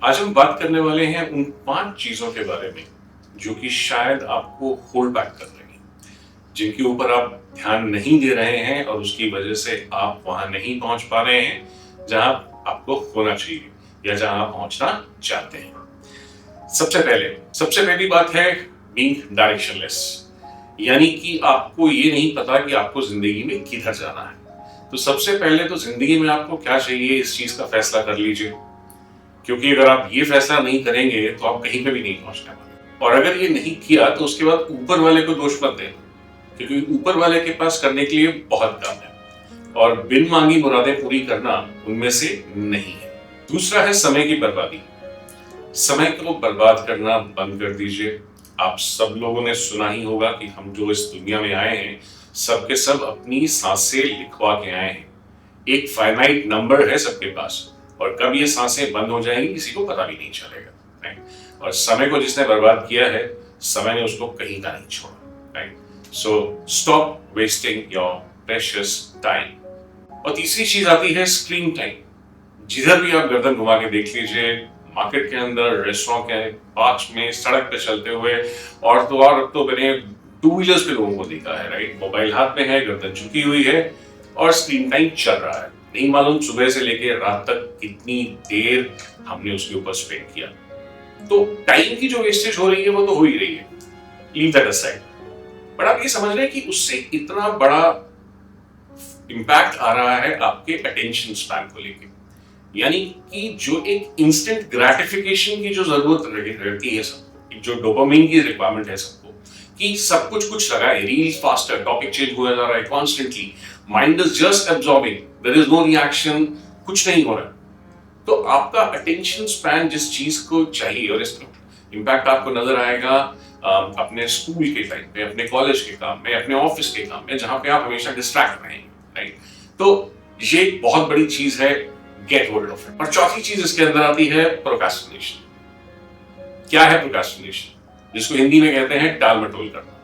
आज हम बात करने वाले हैं उन 5 चीज़ों के बारे में, जो कि शायद आपको होल्ड बैक कर रही हैं, जिनके ऊपर आप ध्यान नहीं दे रहे हैं और उसकी वजह से आप वहाँ नहीं पहुँच पा रहे हैं, जहाँ आपको होना चाहिए या जहाँ आप पहुँचना चाहते हैं। सबसे पहली बात है बीइंग डायरेक्शनलेस, यानी कि आपको ये नहीं पता कि आपको ज़िंदगी में किधर जाना है। तो सबसे पहले तो ज़िंदगी में आपको क्या चाहिए, इस चीज़ का फैसला कर लीजिए। क्योंकि अगर आप ये फैसला नहीं करेंगे तो आप कहीं पे भी नहीं पहुंचने वाले। और अगर ये नहीं किया तो उसके बाद ऊपर वाले को दोष मत देना, क्योंकि ऊपर वाले के पास करने के लिए बहुत काम है और बिन मांगी मुरादें पूरी करना उनमें से नहीं है। दूसरा है समय की बर्बादी। समय को बर्बाद करना बंद कर दीजिए। आप सब लोगों ने सुना ही होगा कि हम जो इस दुनिया में आए हैं, सब के सब अपनी सांसें लिखवा के आए हैं। एक फाइनाइट नंबर है सबके पास और कब ये सांसें बंद हो जाएंगी किसी को पता भी नहीं चलेगा, राइट। और समय को जिसने बर्बाद किया है, समय ने उसको कहीं का नहीं छोड़ा, right. So stop wasting your precious time. और तीसरी चीज आती है स्क्रीन टाइम। जिधर भी आप गर्दन घुमा के देख लीजिए, मार्केट के अंदर, रेस्टोरेंट के पार्क्स में, सड़क पे चलते हुए, और तो और अब तो मैंने 2 व्हीलर्स पे लोगों को देखा है, राइट। मोबाइल हाथ में है, गर्दन झुकी हुई है और स्क्रीन टाइम चल रहा है। नहीं मालूम सुबह से लेकर रात तक कितनी देर हमने उसके ऊपर स्पेंड किया। तो टाइम की जो वेस्टेज हो रही है वो तो हो ही रही है, लीव दैट असाइड। बट आप ये समझ रहे हैं कि उससे इतना बड़ा इंपैक्ट आ रहा है आपके अटेंशन स्पैन को लेकर। यानी कि जो एक इंस्टेंट ग्रेटिफिकेशन की जो जरूरत रहती है सबको, जो डोपामिन की रिक्वायरमेंट है सबको, कि सब कुछ लगा है, रील्स फास्टर, टॉपिक चेंज हुआ जा रहा है constantly, mind is just absorbing, there is no reaction, कुछ नहीं हो रहा। तो आपका अटेंशन स्पैन जिस चीज को चाहिए, और इसका इम्पैक्ट आपको नजर आएगा अपने स्कूल के टाइम पे, अपने कॉलेज के काम में, अपने ऑफिस के काम में, जहां पे आप हमेशा डिस्ट्रैक्ट रहेंगे, राइट। तो ये बहुत बड़ी चीज है, गेट होल्ड ऑफ इट। और चौथी चीज इसके अंदर आती है प्रोक्रेस्टिनेशन। क्या है प्रोक्रेस्टिनेशन? जिसको हिंदी में कहते हैं टाल मटोल करना।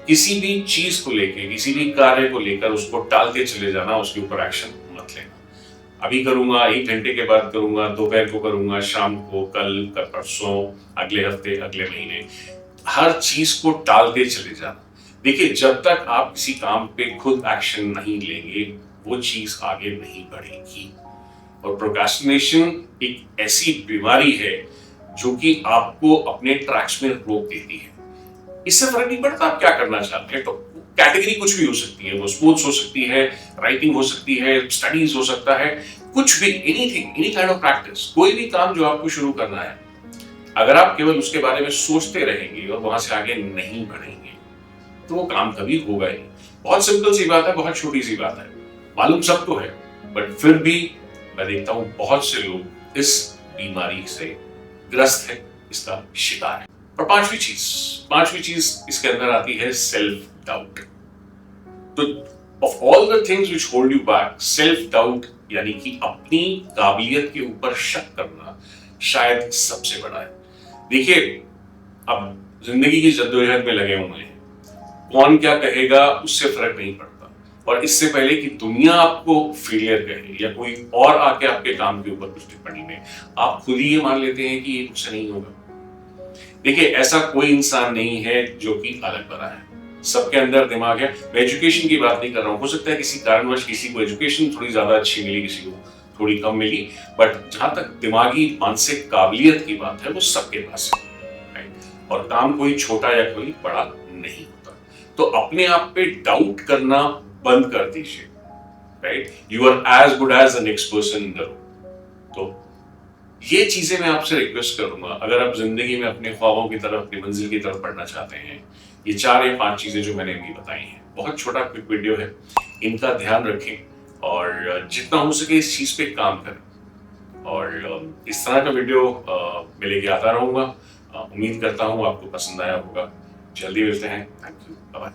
किसी भी चीज को लेके, किसी भी कार्य को लेकर उसको टालते चले जाना, उसके ऊपर एक्शन मत लेना। अभी करूंगा, 1 घंटे के बाद करूंगा, दोपहर को करूंगा, शाम को, कल परसों, अगले हफ्ते, अगले महीने, हर चीज को टालते चले जाना। देखिए, जब तक आप किसी काम पे खुद एक्शन नहीं लेंगे, वो चीज आगे नहीं बढ़ेगी। और प्रोक्रेस्टिनेशन एक ऐसी बीमारी है जो कि आपको अपने ट्रैक्स में रोक देती है। इससे फर्क नहीं पड़ता आप क्या करना चाहते हैं। तो कैटेगरी कुछ भी हो सकती है, वो स्पोर्ट्स हो सकती है, राइटिंग हो सकती है, स्टडीज हो सकता है, कुछ भी, anything, any kind of practice, कोई भी काम जो आपको शुरू करना है, अगर आप केवल उसके बारे में सोचते रहेंगे और वहां से आगे नहीं बढ़ेंगे तो वो काम कभी होगा ही नहीं। बहुत सिंपल सी बात है, बहुत छोटी सी बात है, मालूम सब तो है, बट फिर भी मैं देखता हूं बहुत से लोग इस बीमारी से ग्रस्त है, इसका शिकार है। और पांचवी चीज इसके अंदर आती है सेल्फ डाउट। तो of all the things which hold you back, self doubt यानी कि अपनी काबिलियत के ऊपर शक करना शायद सबसे बड़ा है। देखिए, अब जिंदगी की जद्दोजहद में लगे हुए हैं, कौन क्या कहेगा उससे फर्क नहीं पड़ता। और इससे पहले कि दुनिया आपको फेलियर कहे या कोई और आके आपके काम के ऊपर कुछ टिप्पणी में, आप खुद ही ये मान लेते हैं कि ये मुझसे नहीं होगा। देखिए, ऐसा कोई इंसान नहीं है जो कि अलग बना है, सबके अंदर दिमाग है। मैं एजुकेशन की बात नहीं कर रहा हूँ, हो सकता है किसी कारणवश किसी को एजुकेशन थोड़ी ज्यादा अच्छी मिली, किसी को थोड़ी कम मिली, बट जहां तक दिमागी मानसिक काबिलियत की बात है वो सबके पास है, राइट। और काम कोई छोटा या कोई बड़ा नहीं होता। तो अपने आप पे डाउट करना बंद कर दीजिए, right. You are as good as the next person in the room. तो ये चीजें मैं आपसे रिक्वेस्ट करूंगा, अगर आप जिंदगी में अपने ख्वाबों की तरफ, अपनी मंजिल की तरफ बढ़ना चाहते हैं। ये 4 या 5 चीजें जो मैंने अभी बताई हैं, बहुत छोटा क्विक वीडियो है, इनका ध्यान रखें और जितना हो सके इस चीज पे काम करें। और इस तरह का वीडियो मैं लेके आता रहूंगा। उम्मीद करता हूँ आपको पसंद आया होगा। जल्दी मिलते हैं। Thank you, bye.